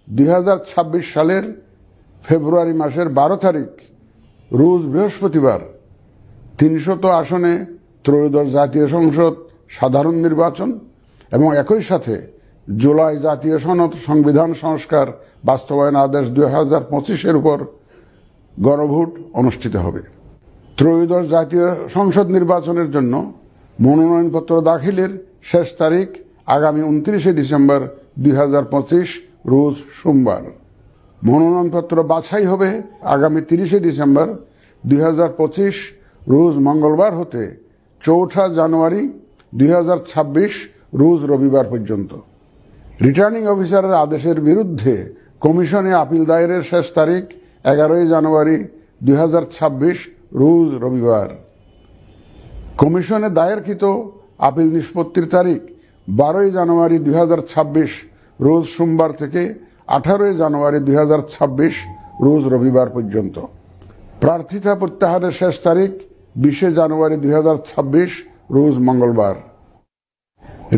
2026 সালের ফেব্রুয়ারি মাসের 12 তারিখ রোজ বৃহস্পতিবার 300 আসনে ত্রয়োদশ জাতীয় সংসদ সাধারণ নির্বাচন এবং একই সাথে জুলাই জাতীয় সনদ সংবিধান সংস্কার বাস্তবায়ন আদেশ 2025-এর উপর গণভোট অনুষ্ঠিত হবে। ত্রয়োদশ জাতীয় সংসদ নির্বাচনের জন্য মনোনয়নপত্র দাখিলের শেষ তারিখ আগামী 29 ডিসেম্বর 2025 রোজ সোমবার। মনোনয়নপত্র বাছাই হবে আগামী 30 ডিসেম্বর 2025 রোজ মঙ্গলবার হতে 4 জানুয়ারি 2026 রোজ রবিবার পর্যন্ত। রিটার্নিং অফিসারের আদেশের বিরুদ্ধে কমিশনে আপিল দায়েরের শেষ তারিখ 11 জানুয়ারি 2026 রোজ রবিবার। কমিশনে দায়েরকৃত আপিল নিষ্পত্তির তারিখ 12 জানুয়ারি 2026 রোজ সোমবার থেকে 18 জানুয়ারি 2026 রোজ রবিবার পর্যন্ত। প্রার্থিতা প্রত্যাহারের শেষ তারিখ 20 জানুয়ারি 2026 রোজ মঙ্গলবার।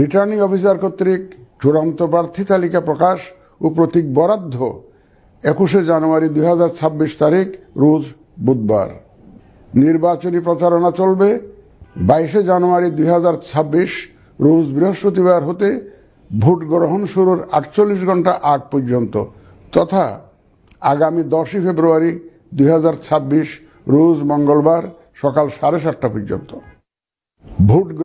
রিটার্নিং অফিসার কর্তৃক চূড়ান্ত প্রার্থী তালিকা প্রকাশ ও প্রতীক বরাদ্দ 21 জানুয়ারি 2026 তারিখ রোজ বুধবার। নির্বাচনী প্রচারণা চলবে 22 জানুয়ারি 2026 রোজ বৃহস্পতিবার হতে ভোট গ্রহণ শুরুর 48 ঘন্টা আগ পর্যন্ত তথা আগামী 10 ফেব্রুয়ারি 2026 রোজ মঙ্গলবার সকাল 7:30 পর্যন্ত। ভোট